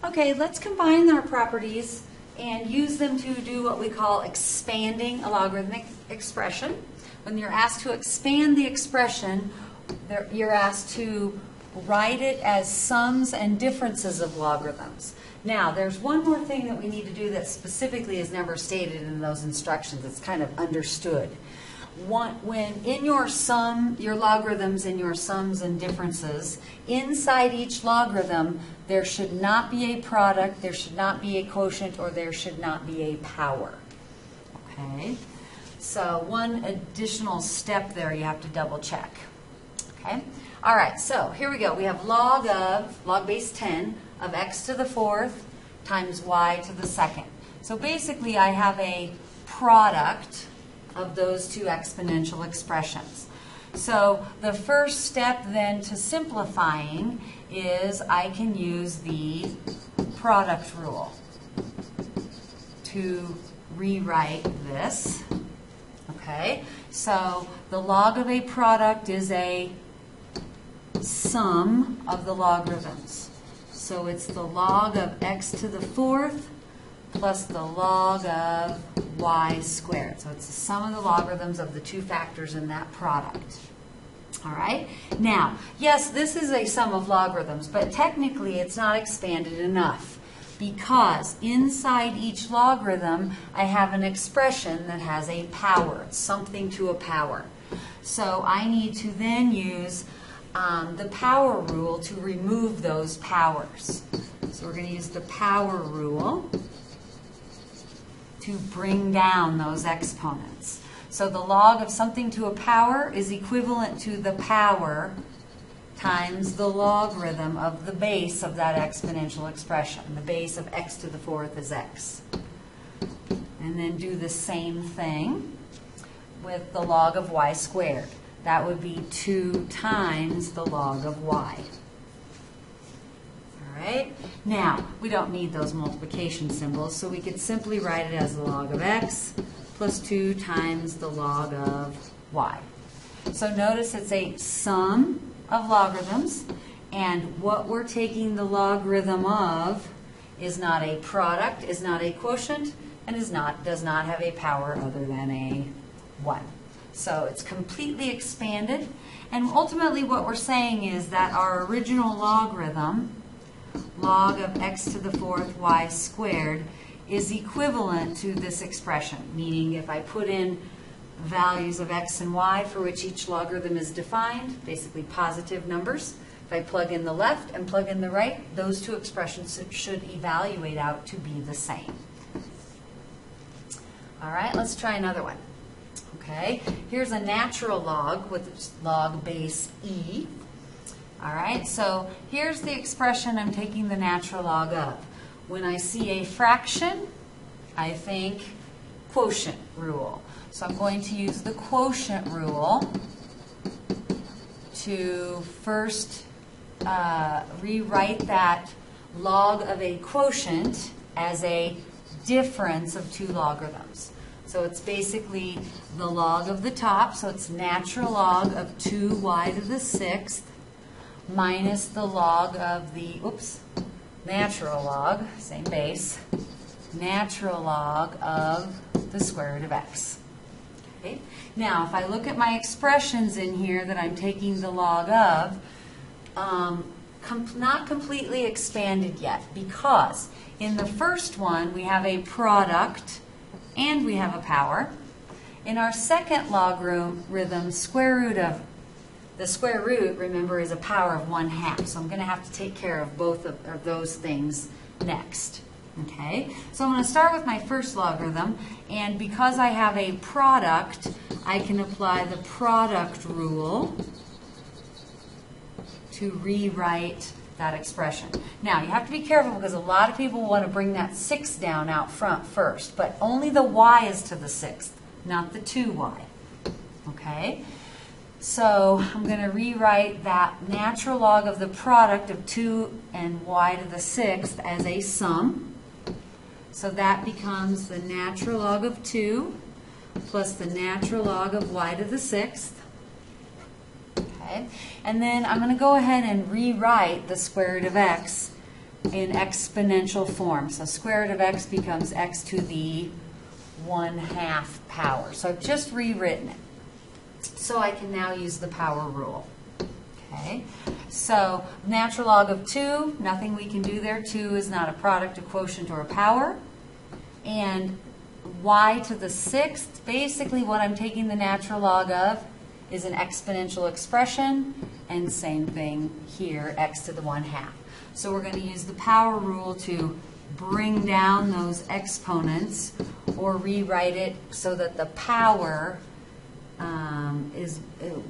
Okay, let's combine our properties and use them to do what we call expanding a logarithmic expression. When you're asked to expand the expression, you're asked to write it as sums and differences of logarithms. Now, there's one more thing that we need to do that specifically is never stated in those instructions. It's kind of understood. When in your logarithms and your sums and differences, inside each logarithm, there should not be a product, there should not be a quotient, or there should not be a power. Okay? So one additional step there you have to double check. Okay? All right, so here we go. We have log base 10 of x to the fourth times y to the second. So basically I have a product of those two exponential expressions. So the first step then to simplifying is I can use the product rule to rewrite this. Okay, so the log of a product is a sum of the logarithms. So it's the log of x to the fourth plus the log of y squared. So it's the sum of the logarithms of the two factors in that product. All right? Now, yes, this is a sum of logarithms, but technically it's not expanded enough because inside each logarithm I have an expression that has a power. It's something to a power. So I need to then use the power rule to remove those powers. So we're going to use the power rule to bring down those exponents. So the log of something to a power is equivalent to the power times the logarithm of the base of that exponential expression. The base of x to the fourth is x. And then do the same thing with the log of y squared. That would be 2 times the log of y. All right? Now, we don't need those multiplication symbols, so we could simply write it as the log of x plus 2 times the log of y. So notice it's a sum of logarithms, and what we're taking the logarithm of is not a product, is not a quotient, and does not have a power other than a 1. So it's completely expanded, and ultimately what we're saying is that our original logarithm, log of x to the fourth y squared, is equivalent to this expression, meaning if I put in values of x and y for which each logarithm is defined, basically positive numbers, if I plug in the left and plug in the right, those two expressions should evaluate out to be the same. All right, let's try another one. Okay, here's a natural log with log base e. All right, so here's the expression I'm taking the natural log of. When I see a fraction, I think quotient rule. So I'm going to use the quotient rule to first rewrite that log of a quotient as a difference of two logarithms. So it's basically the log of the top, so it's natural log of 2y to the sixth minus the log of the, natural log, same base, natural log of the square root of x. Okay? Now, if I look at my expressions in here that I'm taking the log of, not completely expanded yet, because in the first one we have a product and we have a power. In our second logarithm, square root of the square root, remember, is a power of 1/2. So I'm going to have to take care of both of those things next. Okay, so I'm going to start with my first logarithm, and because I have a product, I can apply the product rule to rewrite that expression. Now, you have to be careful because a lot of people want to bring that 6 down out front first, but only the y is to the 6th, not the 2y. Okay? So I'm going to rewrite that natural log of the product of 2 and y to the 6th as a sum. So that becomes the natural log of 2 plus the natural log of y to the 6th. Okay. And then I'm going to go ahead and rewrite the square root of x in exponential form. So square root of x becomes x to the 1/2 power. So I've just rewritten it. So I can now use the power rule. Okay, so natural log of 2, nothing we can do there. 2 is not a product, a quotient, or a power. And y to the 6th, basically what I'm taking the natural log of is an exponential expression, and same thing here, x to the 1/2. So we're going to use the power rule to bring down those exponents, or rewrite it so that the power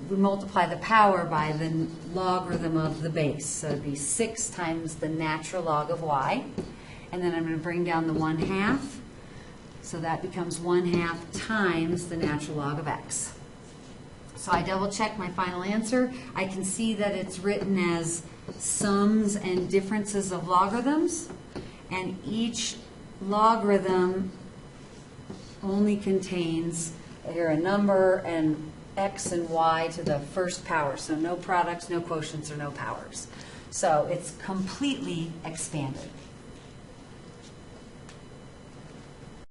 we multiply the power by the logarithm of the base. So it'd be 6 times the natural log of y. And then I'm going to bring down the 1/2. So that becomes 1/2 times the natural log of x. So I double check my final answer. I can see that it's written as sums and differences of logarithms. And each logarithm only contains here a number and x and y to the 1st power. So no products, no quotients, or no powers. So it's completely expanded.